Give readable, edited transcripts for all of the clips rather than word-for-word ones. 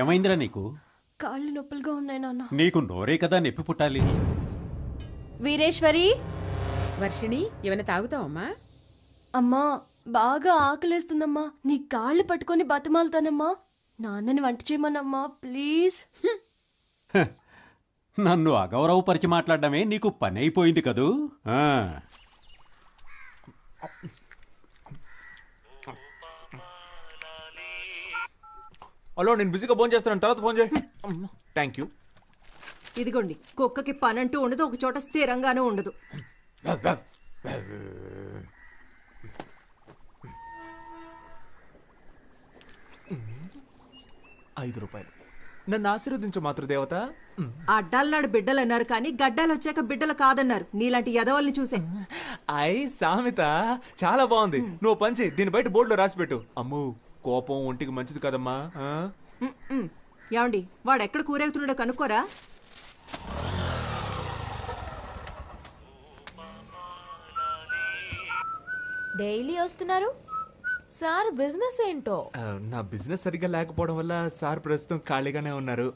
ఏమైందిరా నీకు? కాళ్ళు నొప్పులుగా ఉన్నాయి నాన్న. నీకు నోరే కదా నొప్పి పుట్టాలి. వీరేశ్వరి, వర్షిణి ఏమైనా తాగుతావమ్మా? అమ్మా బాగా ఆకలేస్తుందమ్మా. నీ కాళ్ళు పట్టుకొని బతిమాలుతానమ్మా. నాన్నని వంట చేయమనమ్మా ప్లీజ్. నన్ను అగౌరవపరిచి మాట్లాడడమే నీకు పని అయిపోయింది కదూ. హలో, నేను బిజీగా ఫోన్ చేస్తాను, తర్వాత ఫోన్ చేయి. Thank you. ఇదిగోండి, కుక్కకి పనంటూ ఉండదు, ఒక చోట స్థిరంగానూ ఉండదు. ₹5 నన్ను ఆశీర్వదించు మాతృదేవత. అడ్డాలనాడు బిడ్డలన్నారు కానీ గడ్డాలు వచ్చాక బిడ్డలు కాదన్నారు. నీలాంటి యదవల్ని చూసే. సామెత చాలా బాగుంది. నువ్వు పంచి దీని బయట బోర్డులో రాసి పెట్టు. అమ్ము, కోపం ఒంటికి మంచిది కదమ్మా. ఏమండి, వాడు ఎక్కడ కూరేగుతున్నాడో కనుక్కోరా. డైలీ వస్తున్నారు సార్, బిజినెస్ ఏంటో? నా బిజినెస్ సరిగ్గా లేకపోవడం వల్ల సార్ ప్రస్తుతం ఖాళీగానే ఉన్నారు.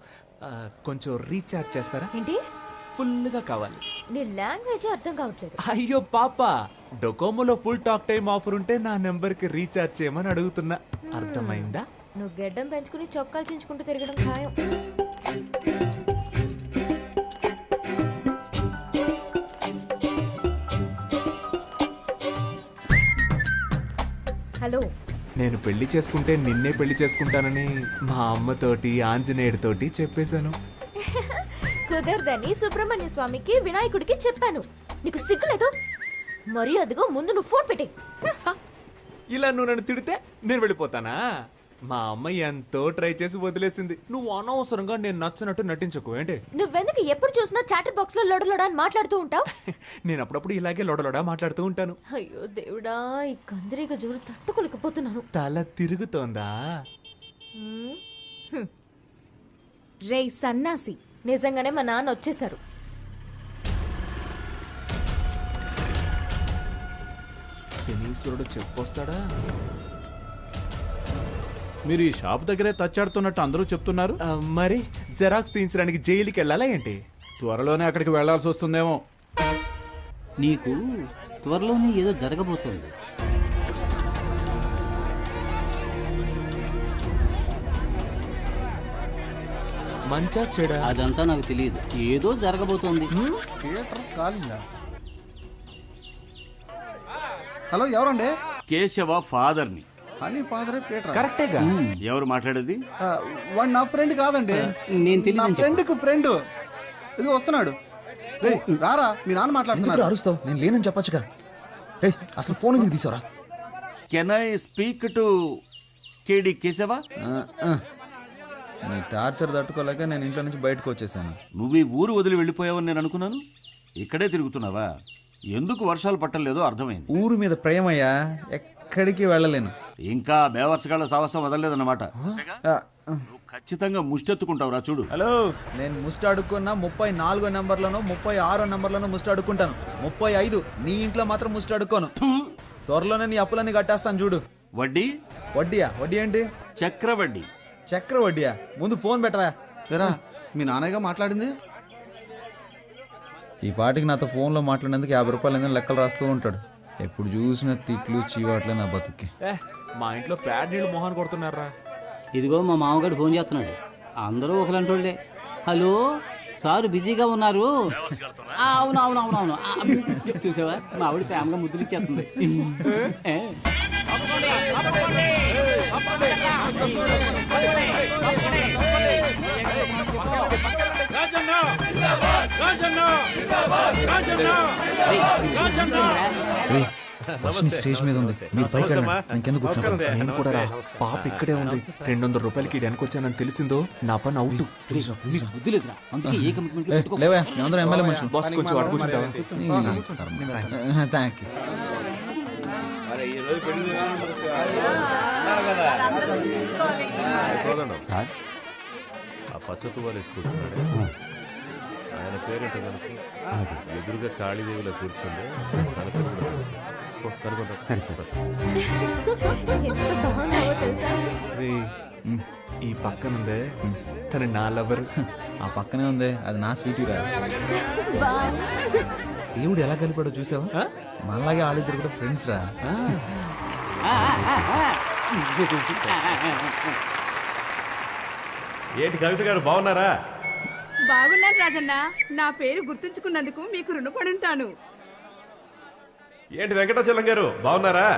కొంచెం రీఛార్జ్ చేస్తారా? ఏంటి? ఫుల్గా కావాలి. నీ లాంగ్వేజ్ అర్థం కావట్లేదు. అయ్యో పాప, డొకోమోలో ఫుల్ టాక్ టైం ఆఫర్ ఉంటే నా నెంబర్కి రీఛార్జ్ చేయమని అడుగుతున్నా. అర్థమైందా? నువ్వు గెడ్డం పెంచుకుని చొక్కాలు చించుకుంటూ తిరగడం ఖాయం. హలో, నేను పెళ్లి చేసుకుంటే నిన్నే పెళ్లి చేసుకుంటానని మా అమ్మతోటి ఆంజనేయుడితోటి చెప్పేశాను. కుదరదని సుబ్రహ్మణ్య స్వామికి వినాయకుడికి చెప్పాను. నీకు సిగ్గులేదు? మరి అదిగో ముందు నువ్వు ఫోన్ పెట్టే. ఇలా నువ్వు నన్ను తిడితే నేను వెళ్ళిపోతానా? మా అమ్మ ఎంతో ట్రై చేసి వదిలేసింది. నువ్వు అనవసరంగా నేను నచ్చినట్టు నటించకు. ఏంటి? నువ్వెందుకు ఎప్పుడు చూసినా చాటర్ బాక్స్ లో లొడలొడ అని మాట్లాడుతూ ఉంటావు? నేను అప్పుడప్పుడు ఇలాగే లొడలొడ మాట్లాడుతూ ఉంటాను. అయ్యో దేవుడా, ఈ కందిరీగ జోరు తట్టుకోలేకపోతున్నాను. తల తిరుగుతోందా? రే సన్నాసి, నిజంగానే మా నాన్న వచ్చేసారు. శనీశ్వరుడు చెప్పొస్తాడా? మీరు ఈ షాప్ దగ్గరే తచ్చాడుతున్నట్టు అందరూ చెప్తున్నారు. మరి జెరాక్స్ తీయించడానికి జైలుకి వెళ్ళాలా ఏంటి? త్వరలోనే అక్కడికి వెళ్లాల్సి వస్తుందేమో. నీకు త్వరలోనే ఏదో జరగబోతోంది. మంచా చెడా అదంతా నాకు తెలియదు. ఏదో జరగబోతోంది. హలో, ఎవరండి? కేశవ ఫాదర్ని. అని ఫాదరే పీటర్. కరెక్టేగా. ఎవరు మాట్లాడేది? వాడు నా ఫ్రెండ్ కాదండి. నేను తెలియదు. ఫ్రెండ్కి ఫ్రెండ్ ఇది వస్తున్నాడు. రే రారా, మీ నాన్న మాట్లాడుతున్నారు. అరుస్తావు? నేను లేనని చెప్పొచ్చుగా. రే అసలు ఫోన్ ఎందుకు తీసారా? కెన్ ఐ స్పీక్ టు కేడి కేశవ? నీ టార్చర్ తట్టుకోలేక నేను ఇంట్లో నుంచి బయటకు వచ్చేసాను. నువ్వు ఈ ఊరు వదిలి వెళ్ళిపోయావని నేను అనుకున్నాను. ఇక్కడే తిరుగుతున్నావా? ఎందుకు వర్షాలు పట్టలేదో అర్థమైంది. ఊరు మీద ప్రేమయ్యా, ఎక్కడికి వెళ్ళలేను. ఇంకా బేవర్సగాళ్ళ సాహసం వదలలేదన్నమాట. నువ్వు ఖచ్చితంగా ముష్టెత్తుకుంటావురా చూడు. హలో, నేను ముష్టి అడుక్కున్నా 34 నెంబర్లను 36 నెంబర్లను ముష్టి అడుక్కుంటాను. 35 నీ ఇంట్లో మాత్రం ముష్టి అడుక్కోను. త్వరలోనే నీ అప్పులన్నీ కట్టేస్తాను చూడు. వడ్డీ? వడ్డీయా? వడ్డీ ఏంటి? చక్రవడ్డీ. చక్ర వడ్డీయా? ముందు ఫోన్ పెట్టవా. లేరా, మీ నాన్నగా మాట్లాడింది. ఈ పాటికి నాతో ఫోన్లో మాట్లాడినందుకు 50 రూపాయలు లెక్కలు రాస్తూ ఉంటాడు. ఎప్పుడు చూసిన తిట్లు చీవాట్లే నా బతుక్కి. మా ఇంట్లో ప్యాడ్ నీళ్ళు మొహాన్ కొడుతున్నారా? ఇదిగో మా మామగారు ఫోన్ చేస్తున్నాడు. అందరూ ఒకలంటోళ్ళే. హలో సార్, బిజీగా ఉన్నారు? అవును అవును అవును అవును. చూసావా, మా ఆవిడ ప్రేమగా ముద్దులు ఇచ్చేస్తుంది. స్టేజ్ మీద ఉంది, మీరు పైకి ఇంకెందుకు కూర్చుంటారు? నేను కూడా రా. పాప ఇక్కడే ఉంది. ₹200 వెనక్కి వచ్చానని తెలిసిందో నా పని అవుట్. బుద్ధి లేదురా, అందుకే ఏ కమిట్మెంట్ లేవా? మేమందరం ఎమ్మెల్యే మనుషులు. బాస్ కొంచెం అడుగుతుంటావా? Thank you. సార్, ఆ పచ్చ తువాలు వేసుకుంటున్నాడే, ఆయన పేరేంటో కనుక ఎదురుగా కాళీదేవిలో కూర్చుండే సరే సార్. ఎంత బాగున్నావో తెలుసా? రే, ఈ పక్కనుందే తన నా లవర్. ఆ పక్కనే ఉంది, అది నా స్వీటీరా. దేవుడు ఎలా కలిపాడో చూసావా? మనలాగే వాళ్ళిద్దరు కూడా ఫ్రెండ్స్ రా. ఏంటి కవిత గారు బాగున్నారా? బాగున్నాను రాజన్న. నా పేరు గుర్తుంచుకున్నందుకు మీకు రుణపడి ఉంటాను. ఏంటి వెంకటాచలం గారు బాగున్నారా?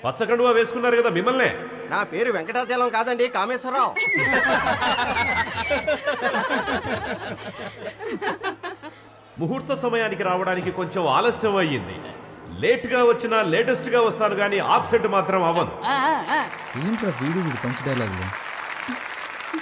పచ్చకండువా వేసుకున్నారు కదా మిమ్మల్నే. నా పేరు వెంకటాచలం కాదండి, కామేశ్వరరావు. ముహూర్త సమయానికి రావడానికి కొంచెం ఆలస్యం అయ్యింది. లేట్గా వచ్చినా లేటెస్ట్గా వస్తాను కానీ ఆబ్సెంట్ మాత్రం అవ్వను. ఏంట్రా వీడు వీడు పంచి డైలాగులు.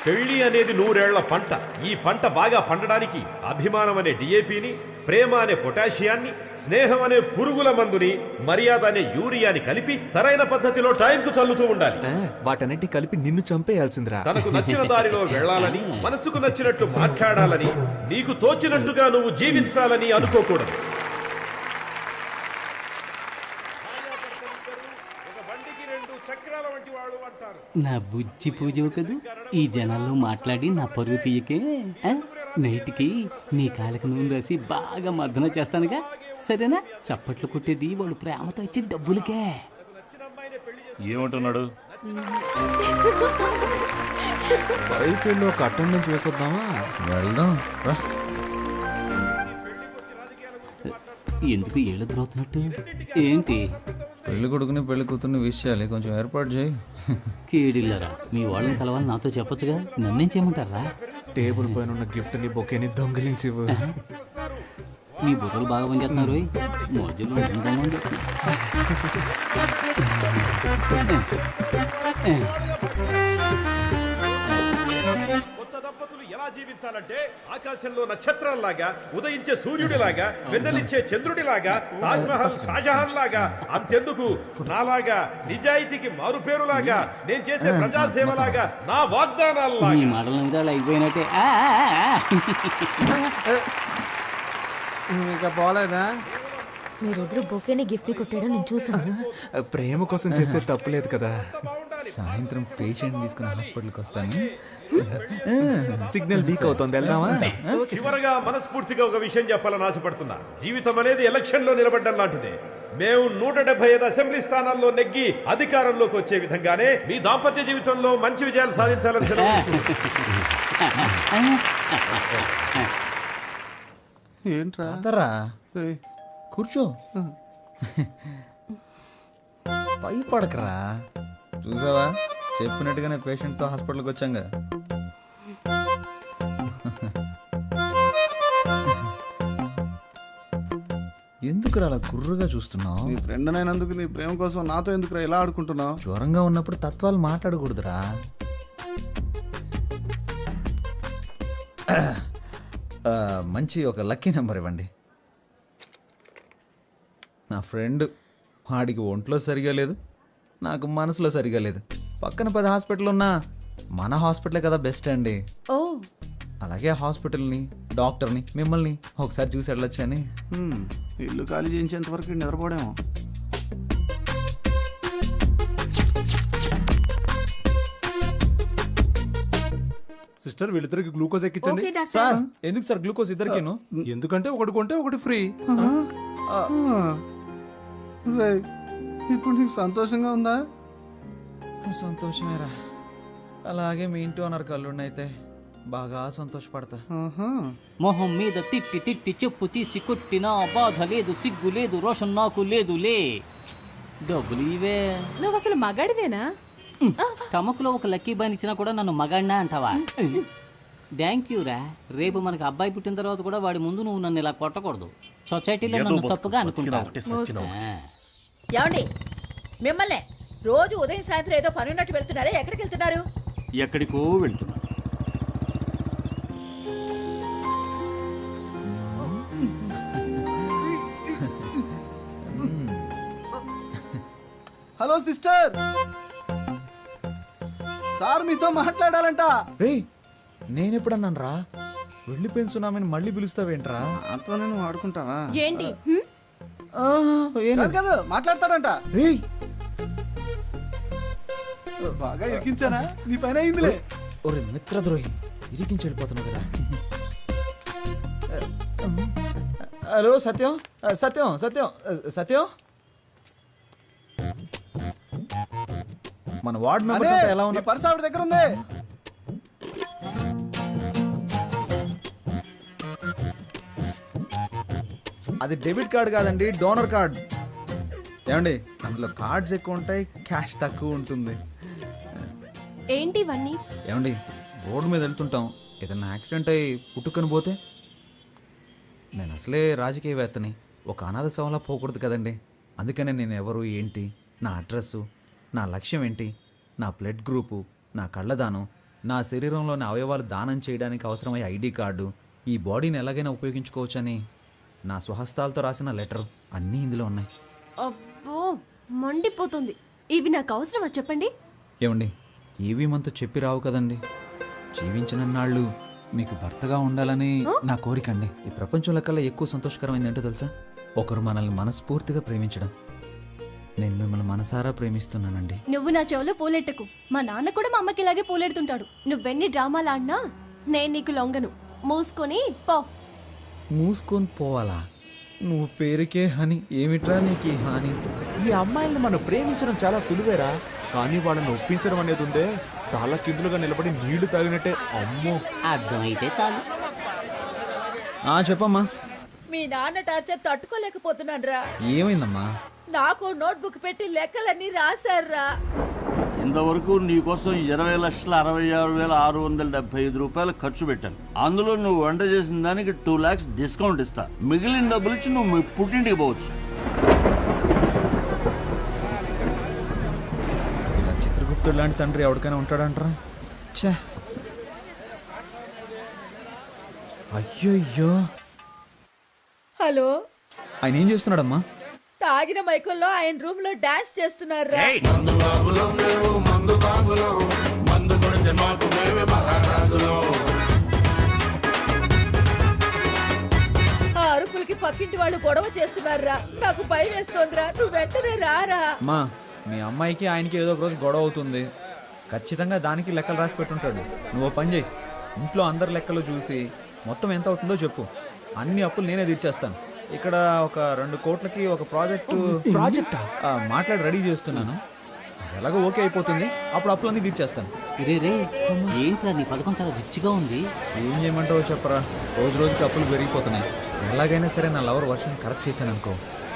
పెళ్లి అనేది 100 ఏళ్ల పంట. ఈ పంట బాగా పండడానికి అభిమానం అనే డిఏపిని, ప్రేమ అనే పొటాషియాన్ని, స్నేహం అనే పురుగుల మందుని, మర్యాద అనే యూరియాని కలిపి సరైన పద్ధతిలో టైంకు చల్లుతూ ఉండాలి. వాటన్నిటి కలిపి నిన్ను చంపేయాల్సిందిరా. తనకు నచ్చిన దారిలో వెళ్ళాలని, మనసుకు నచ్చినట్లు మాట్లాడాలని, నీకు తోచినట్టుగా నువ్వు జీవించాలని అనుకోకూడదు. నా బుజ్జి పూజ కదూ, ఈ జనాల్లో మాట్లాడి నా పరువు తీయకే. నైట్కి నీ కాళ్ళకి నూనె రాసి బాగా మర్దన చేస్తానుగా, సరేనా? చప్పట్లు కొట్టేది వాళ్ళు ప్రేమతో ఇచ్చి డబ్బులకే. ఏమంటున్నాడు? పైకి వెళ్ళి ఒక అటెండెన్స్ వేసొద్దామా? వెళ్దాం రా. ఎందుకు ఏళ్ళు ద్రోతున్నట్టు ఏంటి? పెళ్లి కొడుకుని పెళ్లి కూతుర్ని విషయాలి, కొంచెం ఏర్పాటు చేయి. కీడిల్లరా, మీ వాళ్ళని కలవాలి నాతో చెప్పొచ్చుగా, నన్నేం చేయమంటారా? టేబుల్ పైన ఉన్న గిఫ్ట్ ని బొకేని దొంగిలించి మీ బుర్రలు బాగా పనిచేస్తున్నారు. మోజులు ఉంటుందని కొత్త దంపతులు ఎలా జీవించాలంటే ఆకాశంలో నక్షత్రాల్లాగా, ఉదయించే సూర్యుడిలాగా, వెన్నెలిచ్చే చంద్రుడిలాగా, తాజ్ మహల్ షాజహాన్ లాగా, అంతెందుకు నాలాగా నిజాయితీకి మారుపేరులాగా, నేను చేసే ప్రజాసేవలాగా, నా వాగ్దానాల్లాగా. మీ మాటలంతా అయిపోయినట్టే. ఇంకా పోలేదా? మీరిద్దరు బొకేని గిఫ్ట్ ని కొట్టాడు నేను చూసాను. ప్రేమ కోసం చేస్తే తప్పులేదు కదా. సాయంత్రం పేషెంట్ తీసుకుని హాస్పిటల్కి వస్తాను. సిగ్నల్ వీక్ అవుతుంది, వెళ్దామా? చివరగా మనస్ఫూర్తిగా ఒక విషయం చెప్పాలని ఆశపడుతున్నా. జీవితం అనేది ఎలక్షన్ లో నిలబడ్డం లాంటిదే. మేము 175 అసెంబ్లీ స్థానాల్లో నెగ్గి అధికారంలోకి వచ్చే విధంగానే మీ దాంపత్య జీవితంలో మంచి విజయాలు సాధించాలని ఏంట్రా? అందరా కూర్చో. పై పడకరా. చూసావా, చెప్పినట్టుగానే పేషెంట్తో హాస్పిటల్కి వచ్చాంగా. ఎందుకు అలా గుర్రుగా చూస్తున్నావు? నీ ఫ్రెండ్ అయినందుకు నీ ప్రేమ కోసం నాతో ఎందుకు ఇలా ఆడుకుంటున్నావు? జ్వరంగా ఉన్నప్పుడు తత్వాలు మాట్లాడకూడదురా. మంచి ఒక లక్కీ నెంబర్ ఇవ్వండి. నా ఫ్రెండ్, వాడికి ఒంట్లో సరిగా లేదు, నాకు మనసులో సరిగా లేదు. పక్కన 10 హాస్పిటల్ ఉన్నా మన హాస్పిటలే కదా బెస్ట్ అండి. ఓ, అలాగే హాస్పిటల్ని, డాక్టర్ని, మిమ్మల్ని ఒకసారి చూసి వెళ్ళొచ్చని. ఇల్లు ఖాళీ చేయించేంత వరకు నిద్రపోడేమో. సిస్టర్, వీళ్ళిద్దరికి గ్లూకోజ్ ఎక్కించండి. సార్, ఎందుకు సార్ గ్లూకోజ్ ఇద్దరికేను? ఎందుకంటే ఒకటి కొంటే ఒకటి ఫ్రీ. రేయ్, ఇప్పుడు నీకు సంతోషంగా ఉందా? సంతోషమేరా. అలాగే మీ ఇంటి ఓనర్ కల్లుండైతే బాగా సంతోషపడతా. మొహం మీద తిట్టి తిట్టి చెప్పు తీసి కొట్టినా బాధ లేదు, సిగ్గు లేదు, రోషన్ నాకు లేదులే. డబ్బులు ఇవే. నువ్వు అసలు మగాడివేనా? స్టమక్ లో ఒక లక్కీ బాన్ ఇచ్చినా కూడా నన్ను మగాడినా అంటావా? థ్యాంక్ యూ రా. రేపు మనకు అబ్బాయి పుట్టిన తర్వాత కూడా వాడి ముందు నువ్వు నన్ను ఇలా కొట్టకూడదు. సొసైటీలో నన్ను తప్పుగా అనుకుంటారు. ఏమండి, మిమ్మల్ని రోజు ఉదయం సాయంత్రం ఏదో పని ఉన్నట్టు వెళ్తున్నారే, ఎక్కడికి వెళ్తున్నారు? ఎక్కడికో వెళ్తున్నా. హలో సిస్టర్, సార్ మీతో మాట్లాడాలంట. రే, నేనెప్పుడన్నాను రా వెళ్ళిపోయిన సునామీని మళ్ళీ పిలుస్తావేంట్రా? నాతో నేను ఆడుకుంటావా? ఏంటి? కాదు, మాట్లాడతాడంట. రే, బాగా ఇరికించానా నీ పైన అయిందిలే. ఒరే మిత్రద్రోహి, ఇరికించి వెళ్ళిపోతున్నావు కదా. హలో సత్యం, సత్యం సత్యం సత్యం, మన వార్డ్ మెంబర్స్ అంతా ఎలా నీ ఉన్నారు? పర్స్ ఆవిడ దగ్గర ఉంది. అది డెబిట్ కార్డ్ కాదండి, డోనర్ కార్డ్. ఏమండి, అందులో కార్డ్స్ ఎక్కువ ఉంటాయి, క్యాష్ తక్కువ ఉంటుంది. ఏంటి ఇవన్నీ? ఏమండి, రోడ్డు మీద వెళ్తుంటాం, ఏదన్నా యాక్సిడెంట్ అయ్యి పుట్టుకొని పోతే? నేను అసలే రాజకీయవేత్తని, ఒక అనాథ శవంలా పోకూడదు కదండి. అందుకనే నేను ఎవరు ఏంటి, నా అడ్రస్సు, నా లక్ష్యం ఏంటి, నా బ్లడ్ గ్రూపు, నా కళ్ళదానం, నా శరీరంలోని అవయవాలు దానం చేయడానికి అవసరమయ్యే ఐడి కార్డు, ఈ బాడీని ఎలాగైనా ఉపయోగించుకోవచ్చని నా స్వహస్తాలతో రాసిన లెటర్ అన్నీ ఇందులో ఉన్నాయి. అబ్బో మండిపోతుంది. ఇవి నాకు అవసరమా చెప్పండి? ఏమండి, ఏవి మనతో చెప్పి రావు కదండి. జీవించినన్నాళ్ళు మీకు భర్తగా ఉండాలని నా కోరికండి. ఈ ప్రపంచంలో కల్లా ఎక్కువ సంతోషకరమైంది ఏంటో తెలుసా? ఒకరు మనల్ని మనస్ఫూర్తిగా ప్రేమించడం. నేను మిమ్మల్ని మనసారా ప్రేమిస్తున్నానండి. నువ్వు నా చెవులో పూలెట్టకు. మా నాన్న కూడా మా అమ్మకి ఇలాగే పూలెడుతుంటాడు. నువ్వెన్ని డ్రామాలు ఆడినా నేను నీకు లొంగను. మూసుకొని పో. మూసుకొని పోవాలా? నువ్వు పేరుకే హని, ఏమిట్రా నీకు ఈ హాని? ఈ అమ్మాయిల్ని మనం ప్రేమించడం చాలా సులువేరా, కానీ వాళ్ళని ఒప్పించడం అనేది ఉందే, తాళ్ళ కిందులుగా నిలబడి నీళ్లు తాగినట్టే. అమ్మో. అర్థమైతే చాలు. చెప్పమ్మా. మీ నాన్న టార్చర్ తట్టుకోలేకపోతున్నాను రా. ఏమైందమ్మా? నాకు నోట్బుక్ పెట్టి లెక్కలన్నీ రాశారా. ఇంతవరకు నీకోసం 20,66,675 రూపాయలు ఖర్చు పెట్టాను. అందులో నువ్వు వంట చేసిన దానికి 2 lakhs డిస్కౌంట్ ఇస్తా. మిగిలిన డబ్బులు ఇచ్చి నువ్వు మీ పుట్టింటికి పోవచ్చు. ఇలా చిత్రగుప్తుడు లాంటి తండ్రి ఎవరికైనా ఉంటాడంటారా? ఛే, అయ్యో. హలో, ఆయన ఏం చేస్తున్నాడమ్మా? తాగిన మైకుల్లో ఆయన రూమ్ లో డాన్స్ చేస్తున్నారా. ఆ అరుపులకి పక్కింటి వాళ్ళు గొడవ చేస్తున్నారా. నాకు భయం వేస్తోందిరా. నువ్వు వెంటనే రారా. అమ్మా, మీ అమ్మాయికి ఆయనకి ఏదో ఒక రోజు గొడవ అవుతుంది. ఖచ్చితంగా దానికి లెక్కలు రాసి పెట్టుంటాడు. నువ్వు పని చేయి, ఇంట్లో అందరి లెక్కలు చూసి మొత్తం ఎంత అవుతుందో చెప్పు. అన్ని అప్పులు నేనే తీర్చేస్తాను. ఇక్కడ ఒక 2 కోట్లకి ఒక ప్రాజెక్టా మాట్లాడి రెడీ చేస్తున్నాను. ఎలాగో ఓకే అయిపోతుంది, అప్పుడు అప్పులన్నీ తీర్చేస్తాను. రే ఏంట్రా నీ పథకం చాలా రిచ్గా ఉంది. ఏం చేయమంటావో చెప్పరా, రోజు రోజుకి అప్పులు పెరిగిపోతున్నాయి. ఎలాగైనా సరే నా లవర్ వర్షన్ కరెక్ట్ చేశాను అనుకో,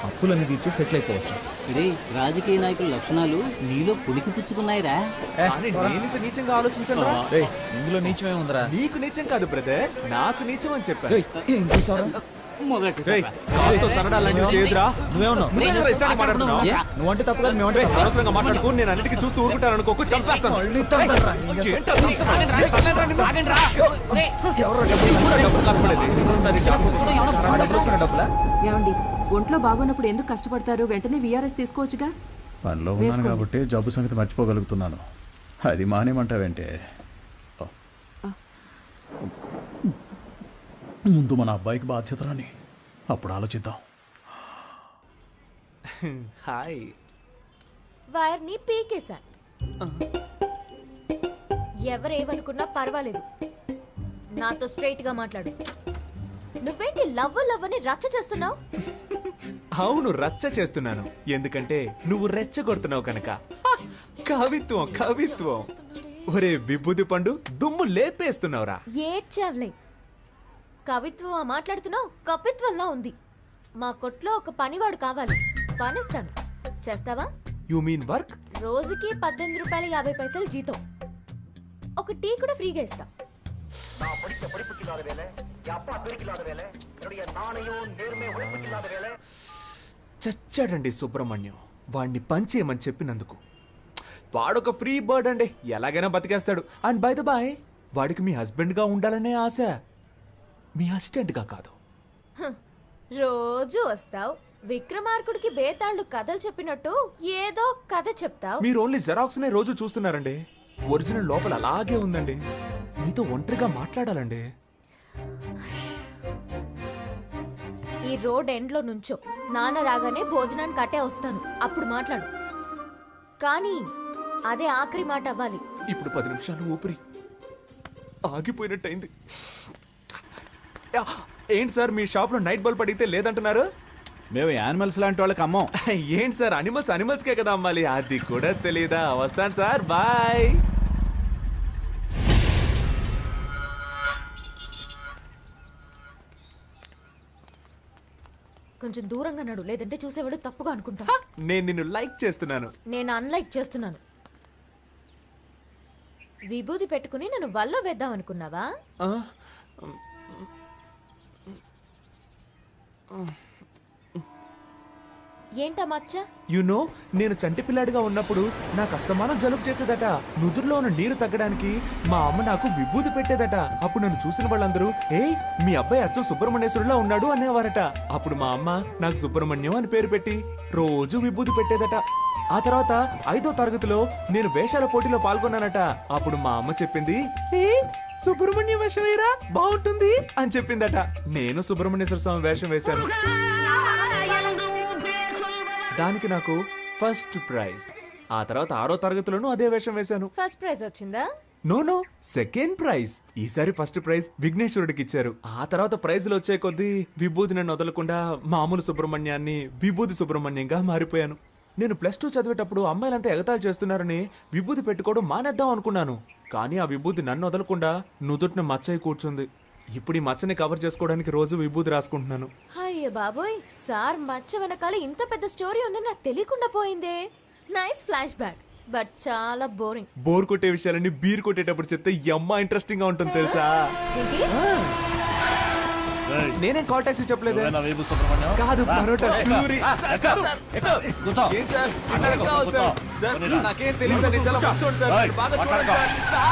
అప్పులన్నీ తీర్చి సెటిల్ అయిపోవచ్చు. రే రాజకీయ నాయకుల లక్షణాలు నీలో పులికి పుచ్చుకున్నాయిరా. కానీ నేను ఇంత నీచంగా ఆలోచించాను. రేయ్, ఇందులో నీచమే ఉందిరా. నీకు నీచం కాదు బ్రదర్, నాకు నీచం అని చెప్పాను. రేయ్, ఏం చూసావురా? మొదటి రేయ్, కాలుతో తనడాలని చేయదురా. నువ్వేమన్నావు? నువ్వేంద్రా ఇష్టానికి మాట్లాడుతున్నావు? ఏ? నువ్వంటే తప్పు కాదు, మేమంటే తప్పు. అనవసరంగా మాట్లాడుకో. నేను అన్నిటికీ చూస్తూ ఊరుకుంటాను అనుకో, చంపేస్తాను. మళ్ళీ తండ్రా, ఏం చేస్తావు? ఏంటో తనలేదురా నిన్ను. ఎవరో డబ్బులు డబ్బులు కష్టపడేది. ఆ డబ్బులు వస్తున్న డబ్బులా? ఏమండి, ఒంట్లో బాగున్నప్పుడు ఎందుకు కష్టపడతారు? వెంటనే విఆర్ఎస్ తీసుకోవచ్చుగా. పనిలో ఉన్నాను కాబట్టి జబ్బు సంగతి మర్చిపోగలుగుతున్నాను. అది మానేమంటావేంటే? ముందు మన అబ్బాయికి బాధ్యత రాని, అప్పుడు ఆలోచిద్దాం. హాయ్. వైర్ని పీకేశాను. ఎవరేమనుకున్నా పర్వాలేదు, నాతో స్ట్రైట్ గా మాట్లాడు. నువ్వేంటి లవ్ అని రచ్చ చేస్తున్నావు? అవును, రచ్చ చేస్తున్నాను. ఎందుకంటే నువ్వు రెచ్చగొడుతున్నావు కనుక. కవిత్వం కవిత్వం. ఒరే విభూది పండు, దుమ్ము లేపేస్తున్నావురా. ఏడ్చావులే. కవిత్వం మాట్లాడుతున్నావు, కవిత్వంలా ఉంది. మా కొట్లో ఒక పనివాడు కావాలి, పనిస్తాను. చేస్తావా? You mean work? రోజుకి 18 రూపాయలు 50 పైసలు జీతం. ఒక టీ కూడా ఫ్రీగా ఇస్తా. చచ్చాడండి సుబ్రహ్మణ్యం, వాడిని పంచేయమని చెప్పినందుకు. వాడొక ఫ్రీ బర్డ్ అండి, ఎలాగైనా బతికేస్తాడు. అండ్ బై ద బాయ్, వాడికి మీ హస్బెండ్గా ఉండాలనే ఆశ, మీ అసిస్టెంట్గా కాదు. రోజు వస్తావు, విక్రమార్కుడికి బేతాళుడు కథలు చెప్పినట్టు ఏదో కథ చెప్తావు. మీరు ఓన్లీ జెరాక్స్ నే రోజు చూస్తున్నారండి. ఒరిజినల్ లోపల అలాగే ఉందండి. మీతో ఒంటరిగా మాట్లాడాలండి. ఈ రోడ్ ఎండ్ లో నుంచో, నాన్న రాగానే భోజనానికి కట్టే వస్తాను, అప్పుడు మాట్లాడు. కానీ అదే ఆఖరి మాట అవ్వాలి. ఇప్పుడు 10 నిమిషాలు ఊపిరి ఆగిపోయినట్టయింది. యా, ఏంటి సార్ మీ షాప్లో నైట్ బల్బ్ అడిగితే లేదంటున్నారు? మేము యానిమల్స్ లాంటి వాళ్ళకి అమ్మం. ఏంటి సార్ అనిమల్స్కే కదా అమ్మాలి, అది కూడా తెలీదా? వస్తాను సార్, బాయ్. కొంచెం దూరంగా నడు, లేదంటే చూసేవాడు తప్పుగా అనుకుంటా. నేను నిన్ను లైక్ చేస్తున్నాను. నేను అన్లైక్ చేస్తున్నాను. విభూది పెట్టుకుని నన్ను వల్ల వేద్దాం అనుకున్నావా? ఆ, ఏంటా మచ్చ? నేను చంటి పిల్లాడిగా ఉన్నప్పుడు నాకు అస్తమానం జలుబు చేసేదట. నుదురులో ఉన్న నీరు తగ్గడానికి మా అమ్మ నాకు విభూతి పెట్టేదట. అప్పుడు నన్ను చూసిన వాళ్ళందరూ మీ అబ్బాయి అచ్చం సుబ్రహ్మణ్యేశ్వరులా ఉన్నాడు అనేవారట. అప్పుడు మా అమ్మ నాకు సుబ్రహ్మణ్యం అని పేరు పెట్టి రోజు విభూతి పెట్టేదట. ఆ తర్వాత 5వ తరగతిలో నేను వేషాల పోటీలో పాల్గొన్నానట. అప్పుడు మా అమ్మ చెప్పింది, సుబ్రహ్మణ్య వేషం వేయరా బాగుంటుంది అని చెప్పిందట. నేను సుబ్రహ్మణ్యేశ్వర స్వామి వేషం వేశాను. దానికి నాకు ఫస్ట్ ప్రైజ్. ఆ తర్వాత 6వ తరగతిలోనూ అదే వేషం వేశాను. ఫస్ట్ ప్రైజ్ వచ్చిందా? No second prize. ఈసారి ఫస్ట్ ప్రైజ్ విఘ్నేశ్వరుడికి ఇచ్చారు. ఆ తర్వాత ప్రైజులు వచ్చే కొద్దీ విభూతి నన్ను వదలకుండా మామూలు సుబ్రహ్మణ్యాన్ని విభూతి సుబ్రహ్మణ్యంగా మారిపోయాను. నేను +2 చదివేటప్పుడు అమ్మాయిలంతా ఎగతాళి చేస్తున్నారని విభూతి పెట్టుకోవడం మానేద్దాం అనుకున్నాను. కానీ ఆ విభూతి నన్ను వదలకుండా నుదుటిని మచ్చయి కూర్చుంది. ఇప్పుడు ఈ మచ్చని కవర్ చేసుకోవడానికి రోజు విభూతి రాసుకుంటున్నాను. అయ్యో బాబోయ్, సార్ మచ్చ వెనకాల ఇంత పెద్ద స్టోరీ ఉందని నాకు తెలియకుండా పోయిందే. నైస్ ఫ్లాష్ బ్యాక్, బట్ చాలా బోరింగ్. బోర్ కొట్టే విషయాలన్నీ బీర్ కొట్టేటప్పుడు చెప్తే యమ్మ ఇంట్రెస్టింగ్ గా ఉంటుంది తెలుసా? ఏంటి? నేనేం కాల్ టాక్సీ చెప్పలేదు. కాదు, పరోటా సూరి. ఏంటి సార్? అక్కడ కావాలి సార్. సార్, నాకేం తెలియదు సార్. నేను చాలా మంచోడు సార్. మీరు బాగా చూడండి సార్.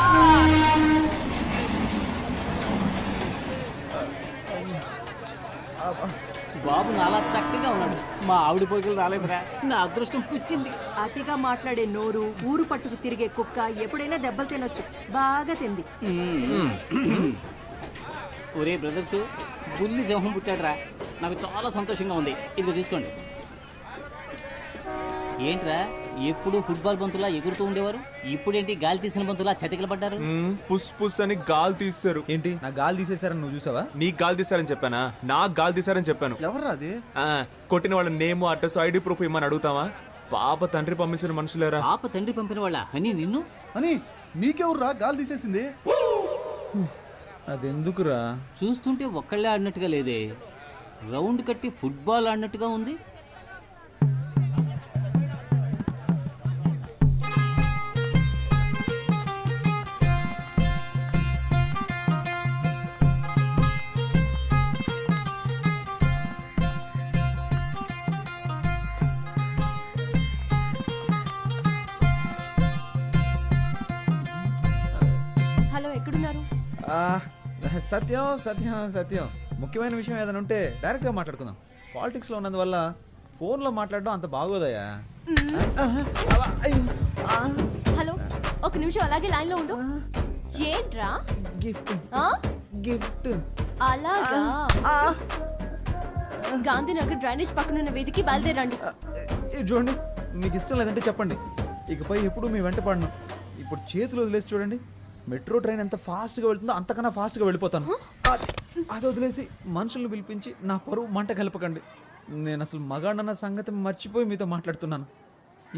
బాబు నాలా చక్కగా ఉన్నాడు. మా ఆవిడ పోగిలు రాలేదురా, నా అదృష్టం పుచ్చింది. అతిగా మాట్లాడే నోరు, ఊరు పట్టుకు తిరిగే కుక్క ఎప్పుడైనా దెబ్బలు తినొచ్చు. బాగా తింది. ఒరే బ్రదర్స్, బుల్లి సింహం పుట్టాడురా. నాకు చాలా సంతోషంగా ఉంది. ఇది తీసుకోండి. ఏంట్రా, ఎప్పుడు ఫుట్బాల్ బంతులా ఎగురుతూ ఉండేవారు, ఇప్పుడేంటి గాలి తీసిన బంతులా చతికిల పడ్డారు? పుస్ పుస్ అని గాలి తీస్తారు. ఏంటి నా గాలి తీసేశారని నువ్వు చూసావా? నీకు గాలి తీసారని చెప్పానా? నాకు గాలి తీసారని చెప్పాను. ఎవర్రా అది? కొట్టిన వాళ్ళ నేమ్, అడ్రస్, ఐడి ప్రూఫ్ ఇమ్మని అడుగుతావా? పాప తండ్రి పంపించిన మనుషులేరా. పాప తండ్రి పంపిన వాళ్ళ అని నిన్ను అని నీకెవర్రా గాలి తీసేసింది? అదెందుకురా? చూస్తుంటే ఒక్కళ్ళే ఆడినట్టుగా లేదే, రౌండ్ కట్టి ఫుట్బాల్ ఆడినట్టుగా ఉంది. హలో, ఎక్కడున్నారు? సత్యం సత్యం సత్యం ముఖ్యమైన విషయం ఏదైనా ఉంటే డైరెక్ట్గా మాట్లాడుకుందాం. పాలిటిక్స్లో ఉన్నందువల్ల ఫోన్లో మాట్లాడడం అంత బాగోదయా? హలో, ఒక నిమిషం అలాగే లైన్ లో ఉండు. ఏంట్రా? గిఫ్ట్ ఆ? గిఫ్ట్. అలాగా? గాంధీనగర్ డ్రైనేజ్ పక్కనున్న వీధికి బయలుదేరండి. ఇది చూడండి, మీకు ఇష్టం లేదంటే చెప్పండి. ఇకపై ఎప్పుడు మీ వెంట పడను. ఇప్పుడు చేతులు వదిలేసి చూడండి, మెట్రో ట్రైన్ ఎంత ఫాస్ట్గా వెళ్తుందో అంతకన్నా ఫాస్ట్గా వెళ్ళిపోతాను. అది వదిలేసి మనుషులను పిలిపించి నా పరువు మంట కలపకండి. నేను అసలు మగాడన్న సంగతి మర్చిపోయి మీతో మాట్లాడుతున్నాను.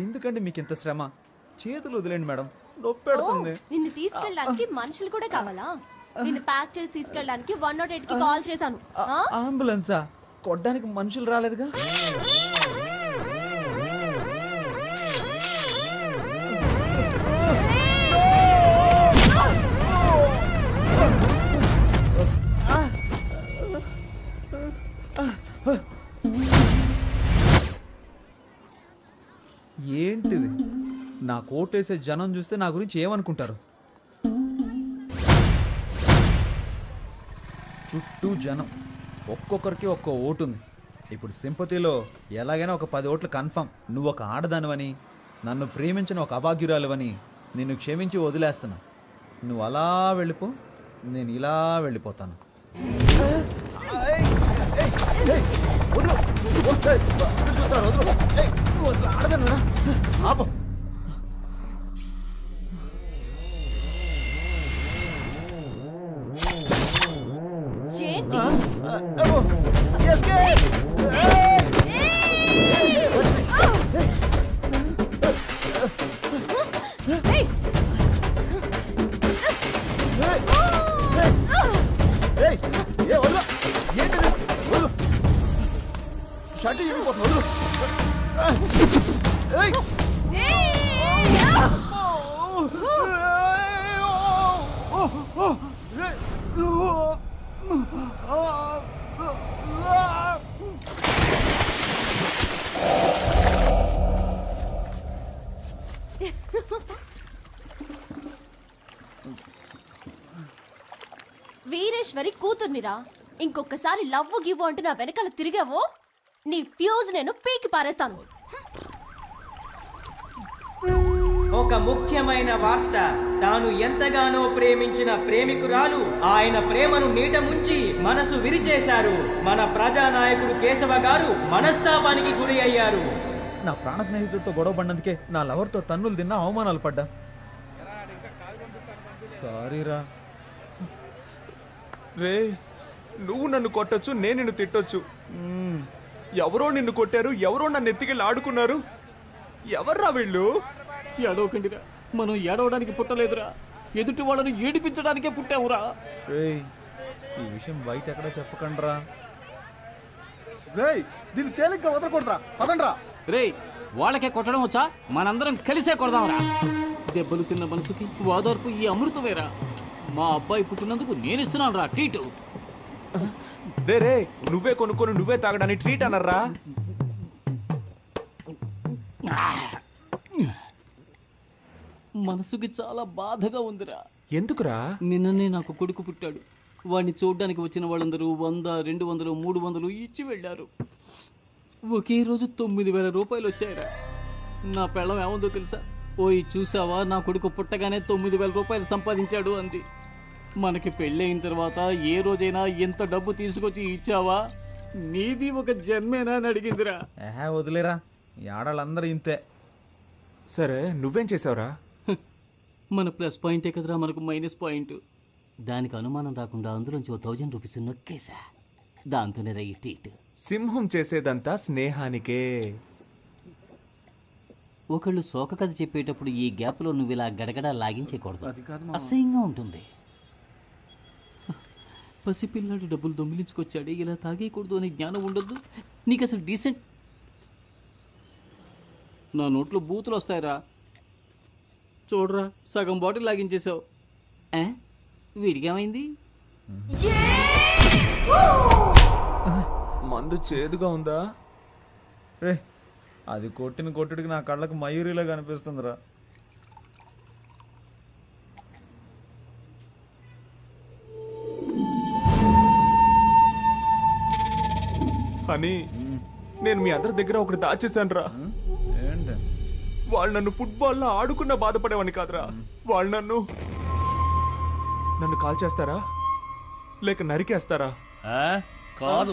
ఎందుకండి మీకు ఇంత శ్రమ? చేతులు వదిలేండి మేడం, నొప్పి పెడుతుంది. నిన్ను తీసుకెళ్ళడానికి మనుషులు కూడా కావాలా? నిన్ను ప్యాక్ చేసి తీసుకెళ్ళడానికి 108 కి కాల్ చేశాను. అంబులెన్సా? కొట్టడానికి మనుషులు రాలేదుగా? ఏంటిది? నా కోటేసే జనం చూస్తే నా గురించి ఏమనుకుంటారు? చుట్టూ జనం, ఒక్కొక్కరికి ఒక్కో ఓటు ఉంది. ఇప్పుడు సింపతిలో ఎలాగైనా ఒక 10 ఓట్లు కన్ఫర్మ్. నువ్వు ఒక ఆడదానివని, నన్ను ప్రేమించిన ఒక అభాగ్యురాలువని నిన్ను క్షమించి వదిలేస్తున్నా. నువ్వు అలా వెళ్ళిపో, నేను ఇలా వెళ్ళిపోతాను. రండి ఏయ్! వీరేశ్వరి కూతుర్నిరా. ఇంకొకసారి లవ్వు గివ్వు అంటూ నా వెనకాల తిరిగావో నీ ఫ్యూజ్ నేను పీకి పారేస్తాను. ఒక ముఖ్యమైన వార్త. తాను ఎంతగానో ప్రేమించిన ప్రేమికురాలు ఆయన ప్రేమను నీట ముంచి మనసు విరిచేశారు. మన ప్రజానాయకుడు కేశవ గారు మనస్తాపానికి గురి అయ్యారు. నా ప్రాణ స్నేహితుడితో గొడవ పడినందుకే నా లవర్తో తన్నులు తిన్నా అవమానాలు పడ్డా. సారీరా. రే నువ్వు నన్ను కొట్టొచ్చు, నేను నిన్ను తిట్టొచ్చు. ఎవరో నిన్ను కొట్టారు, ఎవరో నన్ను ఎత్తికెళ్ళి ఆడుకున్నారు. ఎవర్రా వీళ్ళు? ఏడవకండిరా, మనం ఏడవడానికి పుట్టలేదురా, ఎదుటి వాళ్ళను ఏడిపించడానికే పుట్టావురా. రేయ్ ఈ విషయం బయట ఎక్కడ చెప్పకండ్రా. రేయ్ దీన్ని తేలిగ్గా వదలకూడదురా, పదండ్రా. రేయ్ వాళ్ళకే కొట్టడం వచ్చా, మనందరం కలిసే కొడదాంరా. దెబ్బలు తిన్న మనసుకి వాదార్పు ఈ అమృతమేరా. మా అబ్బాయి పుట్టినందుకు నేను ఇస్తున్నాను రా ట్రీటు. రే రే నువ్వే కొనుక్కొని నువ్వే తాగడానికి ట్రీట్ అన్నారా? మనసుకి చాలా బాధగా ఉందిరా. ఎందుకురా? నిన్ననే నాకు కొడుకు పుట్టాడు. వాడిని చూడ్డానికి వచ్చిన వాళ్ళందరూ 100, 200, 300 ఇచ్చి వెళ్ళారు. ఒకే రోజు 9,000 రూపాయలు వచ్చాయిరా. నా పెళ్ళం ఏముందో తెలుసా? ఓయ్ చూసావా, నా కొడుకు పుట్టగానే 9,000 రూపాయలు సంపాదించాడు అంది. మనకి పెళ్ళయిన తర్వాత ఏ రోజైనా ఎంత డబ్బు తీసుకొచ్చి ఇచ్చావా? నీది ఒక జన్మేనా అని అడిగిందిరా. వదిలేరా, ఈ ఆడాళ్ళందరూ ఇంతే. సరే నువ్వేం చేసావురా? మన ప్లస్ పాయింటే కదరా మనకు మైనస్ పాయింట్. దానికి అనుమానం రాకుండా అందులోంచి 1000 రూపీస్ నొక్కేసా. దాంతోనే రా ఈ ట్రీట్. సింహం చేసేదంతా స్నేహానికే. ఒకళ్ళు శోక కథ చెప్పేటప్పుడు ఈ గ్యాప్లో నువ్వు ఇలా గడగడ లాగించేయకూడదు, అసహ్యంగా ఉంటుంది. పసిపిల్లాడు డబ్బులు దొంగిలించుకొచ్చాడే, ఇలా తాగేయకూడదు అనే జ్ఞానం ఉండొద్దు నీకు అసలు. డీసెంట్. నా నోట్లో బూతులు వస్తాయిరా. చూడరా, సగం బాటిల్ లాగించేసావు. వీడికేమైంది? మందు చేదుగా ఉందా? రే అది కొట్టిన కొట్టుడికి నా కళ్ళకు మయూరిలా కనిపిస్తుందిరా. అని నేను మీ అందరి దగ్గర ఒకటి దాచేశాను రా. ఏంటి? వాళ్ళు నన్ను ఫుట్బాల్లో ఆడుకున్న బాధపడేవాడిని కాదురా. వాళ్ళు నన్ను కాల్ చేస్తారా లేక నరికేస్తారా? కాదు,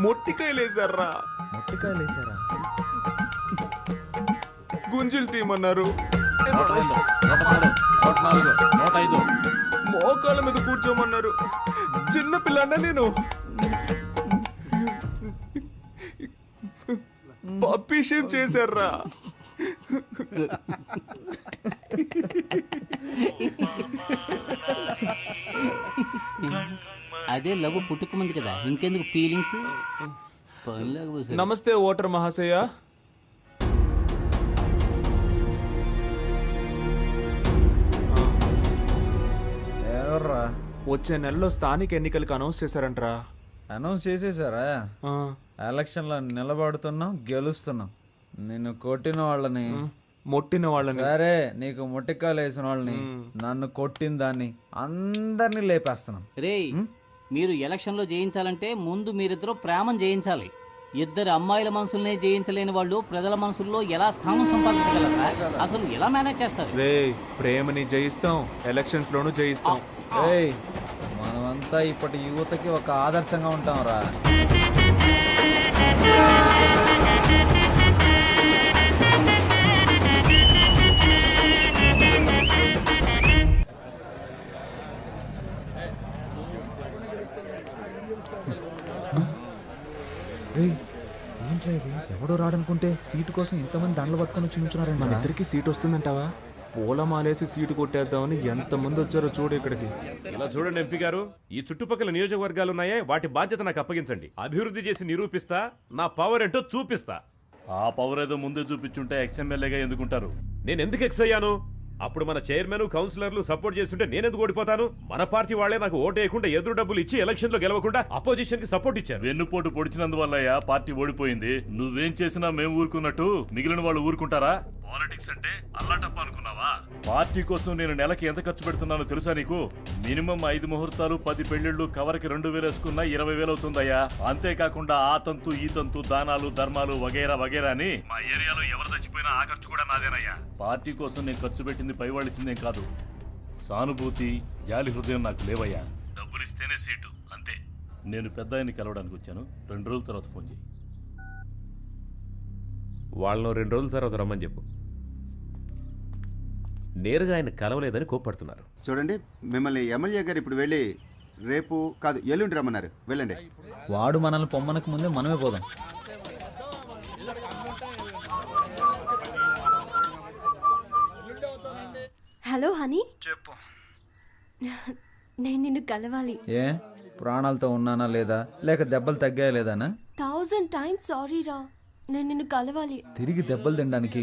మొట్టికాయలేసారా? మొట్టికాయలేసారా? గుంజులు తీయమన్నారు. 105. మోకాళ్ళ మీద కూర్చోమన్నారు. చిన్న పిల్లన్నా నేను. పప్పీ షేప్ చేశారా? అదే లవ్ పుట్టుకమంది కదా, ఇంకెందుకు ఫీలింగ్స్. నమస్తే ఓటర్ మహాశయ. ఎవర్రా? వచ్చే నెలలో స్థానిక ఎన్నికలకు అనౌన్స్ చేశారంట్రా. అనౌన్స్ చేసేసారా? ఎలక్షన్లో నిలబడుతున్నాం, గెలుస్తున్నాం. నిన్ను కొట్టిన వాళ్ళని, మొట్టిన వాళ్ళని, సరే నీకు మొట్టికాయలు వేసిన వాళ్ళని, నన్ను కొట్టిన దాన్ని అందరినీ లేపేస్తున్నాం. రేయ్ మీరు ఎలక్షన్లో జయించాలంటే ముందు మీరిద్దరూ ప్రేమను జయించాలి. ఇద్దరు అమ్మాయిల మనసుల్నే జయించలేని వాళ్ళు ప్రజల మనసుల్లో ఎలా స్థానం సంపాదించగలరా? అసలు ఎలా మేనేజ్ చేస్తారు? రే ప్రేమని జయిస్తాం, ఎలక్షన్స్ లోనూ జయిస్తాం. మనమంతా ఇప్పటి యువతకి ఒక ఆదర్శంగా ఉంటాం రా. ఎవడో రాడనుకుంటే సీటు కోసం ఇంతమంది దండలు పట్టుకొని వచ్చి మన నుంచున్నారండి. ఇద్దరికి సీట్ వస్తుందంటావా? పూలమాలేసి సీటు కొట్టేద్దామని ఎంతమంది వచ్చారో చూడు ఇక్కడికి. ఇలా చూడండి ఎంపీ గారు, ఈ చుట్టుపక్కల నియోజకవర్గాలు ఉన్నాయే వాటి బాధ్యత నాకు అప్పగించండి. అభివృద్ధి చేసి నిరూపిస్తా, నా పవర్ ఏంటో చూపిస్తా. ఆ పవర్ ఏదో ముందే చూపించుంటే ఎక్స్ఎమ్మెల్యేగా ఎందుకుంటారు? నేను ఎందుకు ఎక్స్ అయ్యాను? అప్పుడు మన చైర్మన్ కౌన్సిలర్లు సపోర్ట్ చేస్తుంటే నేనెందుకు ఓడిపోతాను? మన పార్టీ వాళ్లే నాకు ఓటేయకుండా ఎదురు డబ్బులు ఇచ్చి ఎలక్షన్ లో గెలవకుండా అపోజిషన్ కి సపోర్ట్ ఇచ్చారు. వెన్నుపోటు పొడిచినందువల్లయ్యా పార్టీ ఓడిపోయింది. నువ్వేం చేసినా మేము ఊరుకున్నట్టు మిగిలిన వాళ్ళు ఊరుకుంటారా? పాలిటిక్స్ అంటే అల్లాటప్ప అనుకున్నావా? పార్టీ కోసం నేను నెలకి ఎంత ఖర్చు పెడుతున్నానో తెలుసా నీకు? మినిమం 5 ముహూర్తాలు, 10 పెళ్లిళ్లు, కవర్కి 2000 వేసుకున్నా 20,000 అవుతుందయ్యా. అంతేకాకుండా ఆ తంతు ఈ తంతు, దానాలు ధర్మాలు వగైరా వగైరా అని మా ఏరియాలో ఎవరు చచ్చిపోయినా ఆ ఖర్చు కూడా నాదేనయ్యా. పార్టీ కోసం నేను ఖర్చు పెట్టింది పైవాళ్ళు ఇచ్చిందేం కాదు. సానుభూతి, జాలి హృదయం నాకు లేవయ్యా. డబ్బులు ఇస్తేనే సీటు, అంతే. నేను పెద్ద ఆయన్ని కలవడానికి వచ్చాను. 2 రోజుల తర్వాత ఫోన్ చేయి. వాళ్ళను 2 రోజుల తర్వాత రమ్మని చెప్పు. నేరుగా ఆయన కలవలేదని కోప్పడుతున్నారు. చూడండి, మిమ్మల్ని ఎమ్మెల్యే గారు ఇప్పుడు వెళ్ళి రేపు కాదు ఎల్లుండి రమ్మన్నారు. వెళ్ళండి. వాడు మనల్ని పొమ్మనకు ముందే మనమే పోదాం. హలో హనీ, చెప్పు. నేను నిన్ను కలవాలి. ఏ ప్రాణాలతో ఉన్నానా లేదా, లేక దెబ్బలు తగ్గాయా లేదానా? 1000 times సారీ రా. నేను నిన్ను కలవాలి. తిరిగి దెబ్బలు తినడానికి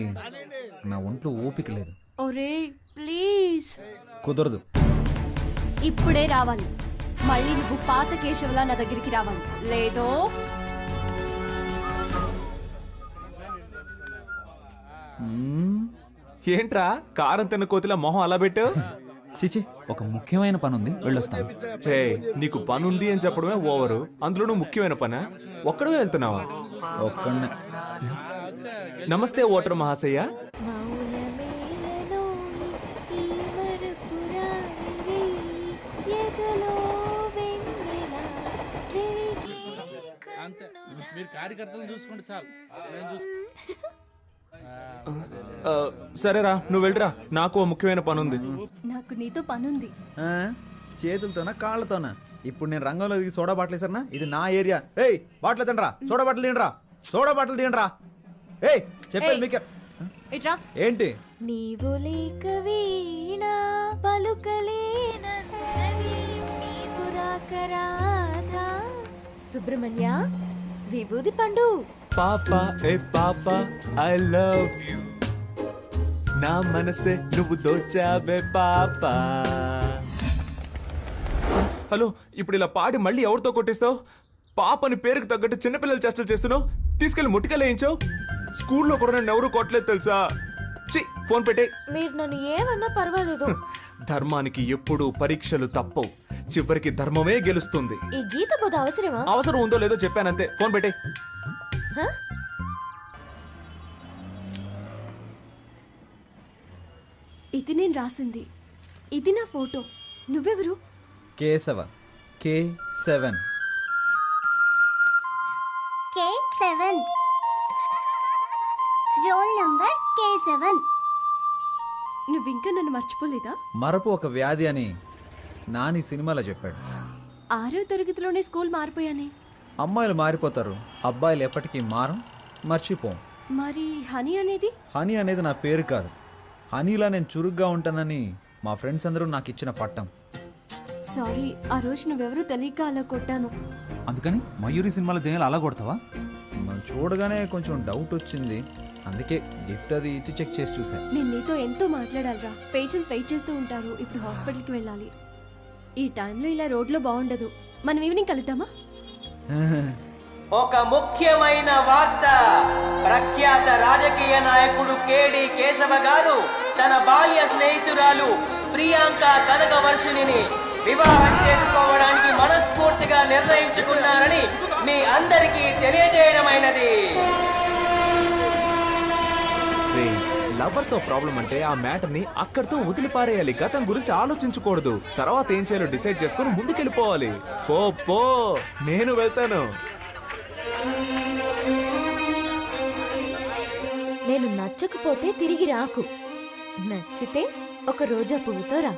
నా ఒంట్లో ఓపిక లేదు. ఒరే ప్లీజ్. కుదరదు. ఇప్పుడే రావాలి. మళ్ళీ నువ్వు పాత కేశవలా నా దగ్గరికి రావాలి. లేదో ఏంట్రా కారం తిన్న కోతిలా మొహం అలా పెట్టావు? చిచి, ఒక ముఖ్యమైన పని ఉంది, వెళ్ళొస్తాను. రే, నీకు పని ఉంది అని చెప్పడమే ఓవరు. అందులోనూ ముఖ్యమైన పనా? ఒక్కడే వెళ్తున్నావా? ఒక్కడనే. నమస్తే ఓటర్ మహాశయ్య. సరేరా, నువ్వు వెళ్ళరా. నాకు ఓ ముఖ్యమైన పని ఉంది. నాకు నీతో పనుంది. ఆ? చేతులతోనా కాళ్ళతోనా? ఇప్పుడు నేను రంగంలో దిగి సోడా బాటిల్ వేసారా? ఇది నా ఏరియా. ఏయ్, బాటిల్ తినరా, సోడా బాటిల్ తినరా, సోడా బాటిల్ తినరా. ఏయ్, చెప్పేది ఏయ్. మీకే. ఇట్రా. ఏంటి? నీవు లేక వీణ పలుకలేనన్నది, నీవు రాక రాధా. సుబ్రహ్మణ్య, విభూది పండు. పాపా ఏ పాపా, ఐ లవ్ యూ. నా మనసే నువ్వు దోచావే పాపా. హలో, ఇప్పుడు ఇలా పాడి మళ్ళీ ఎవరితో కొట్టిస్తావు? పాపని పేరుకు తగ్గట్టు చిన్నపిల్లలు చేష్టలు చేస్తున్నావు. తీసుకెళ్లి ముట్టికలు వేయించావు. స్కూల్లో కూడా నన్ను ఎవరు కొట్టలేదు తెలుసా? చి, ఫోన్ పెట్టే. మీరు నన్ను ఏమన్నా పర్వాలేదు. ధర్మానికి ఎప్పుడూ పరీక్షలు తప్పవు. చివరికి ధర్మమే గెలుస్తుంది. ఈ గీత బోధ అవసరమా? అవసరం ఉందో లేదో చెప్పానంతే. ఫోన్ పెట్టే. హ? ఇది నేను రాసింది. ఇది నా ఫోటో. నువ్వెవరు? Keshava, K7. K7. Roll number K7. నువ్వింకా నన్ను మర్చిపోలేదా? మరపు ఒక వ్యాధి అని నాని సినిమాలో చెప్పాడు. 6వ తరగతిలోనే స్కూల్ మారిపోయానే. అమ్మాయిలు మారిపోతారు, అబ్బాయిలు ఎప్పటికీ మారం, మర్చిపోం. మరి హనీ అనేది? హనీ అనేది నా పేరు కాదు. హనీలా నేను చురుగ్గా ఉంటానని మా ఫ్రెండ్స్ అందరూ నాకు ఇచ్చిన పట్టం. సారీ, ఆ రోజు నువ్వెవరో తెలియక అలా కొట్టాను. అందుకని మయూరి సినిమాలో దేనిలో అలా కొడతావా? మనం చూడగానే కొంచెం డౌట్ వచ్చింది, అందుకే గిఫ్ట్ అది ఇచ్చి చెక్ చేసి చూసా. నేను నీతో ఎంతో మాట్లాడాలిరా. పేషెంట్స్ వెయిట్ చేస్తూ ఉంటారు. ఇప్పుడు హాస్పిటల్కి వెళ్ళాలి. ఈ టైంలో ఇలా రోడ్లో బాగుండదు. మనం ఈవినింగ్ కలుద్దామా? ఒక ముఖ్యమైన వార్త. ప్రఖ్యాత రాజకీయ నాయకుడు కేడి కేశవ గారు తన బాల్య స్నేహితురాలు ప్రియాంక కనకవర్షిణిని వివాహం చేసుకోవడానికి మనస్ఫూర్తిగా నిర్ణయించుకున్నారని మీ అందరికీ తెలియజేయడమైనది. లవర్ తో ప్రాబ్లం అంటే ఆ మ్యాటర్ ని అక్కడితో వదిలిపారేయాలి. గతం గురించి ఆలోచించకూడదు. తర్వాత ఏం చేయాలో డిసైడ్ చేసుకుని ముందుకెళ్ళిపోవాలి. పో పో, నేను వెళ్తాను. నేను నచ్చకపోతే తిరిగి రాకు, నచ్చితే ఒక రోజా పువ్వుతో రా.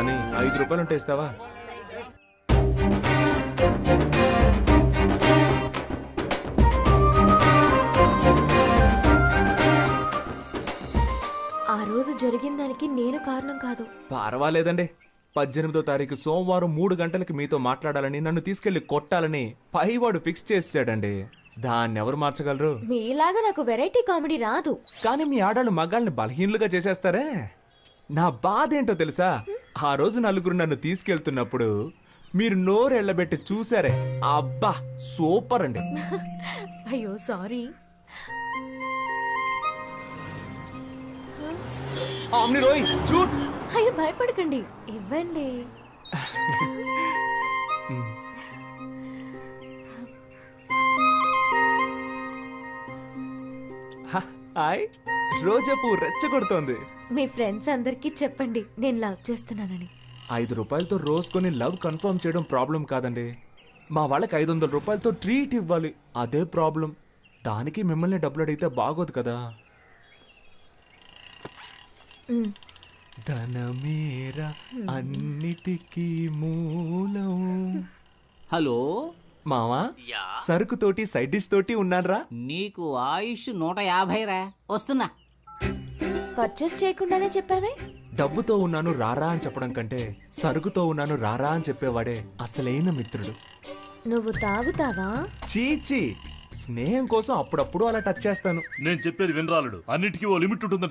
అని 5 రూపాయలు ఉంటే ఇస్తావా? జరిగిన దానికి నేను కారణం కాదు. పర్వాలేదండి. 18వ తారీఖు సోమవారం 3 గంటలకి మీతో మాట్లాడాలని, నన్ను తీసుకెళ్లి కొట్టాలని పైవాడు ఫిక్స్ చేసాడండి. దాన్ని ఎవరు మార్చగలరు? మీలాగా నాకు వెరైటీ కామెడీ రాదు. కానీ మీ ఆడాళ్ళు మగాళ్ళని బలహీనులుగా చేసేస్తారే. నా బాధ ఏంటో తెలుసా? ఆ రోజు నలుగురు నన్ను తీసుకెళ్తున్నప్పుడు మీరు నోరెళ్ళబెట్టి చూసారే, అబ్బా సూపర్ అండి. అయ్యో సారీ. ఆమ్ని రోయ్ చూట్. అయ్యో భయపడకండి, ఇవ్వండి. హాయ్, రోజా పువ్వు రెచ్చగొడుతోంది. మీ ఫ్రెండ్స్ అందరికీ చెప్పండి నేను లవ్ చేస్తున్నానని. 5 రూపాయలతో రోజు కొని లవ్ కన్ఫర్మ్ చేయడం ప్రాబ్లం కాదండి. మా వాళ్ళకి 500 రూపాయలతో ట్రీట్ ఇవ్వాలి, అదే ప్రాబ్లం. దానికి మిమ్మల్ని డబ్బులు అడిగితే బాగోదు కదా. ధనమేరా అన్నిటికీ మూలం. హలో మావా, సరుకుతోటి సైడ్ డిష్ తోటి ఉన్నాడ్రా. నీకు ఆయుష్ 150 రా. వస్తున్నా. పర్చేస్ చేయకుండానే చెప్పావే. డబ్బుతో ఉన్నాను రారా అని చెప్పడం కంటే సరుకుతో ఉన్నాను రారా అని చెప్పేవాడే అసలైన మిత్రుడు. నువ్వు తాగుతావా? చీచి, స్నేహం కోసం అప్పుడప్పుడు అలా టచ్ చేస్తాను. నేను చెప్పేది వినరాలుడు, అన్నిటికీ ఓ లిమిట్ ఉంటుందని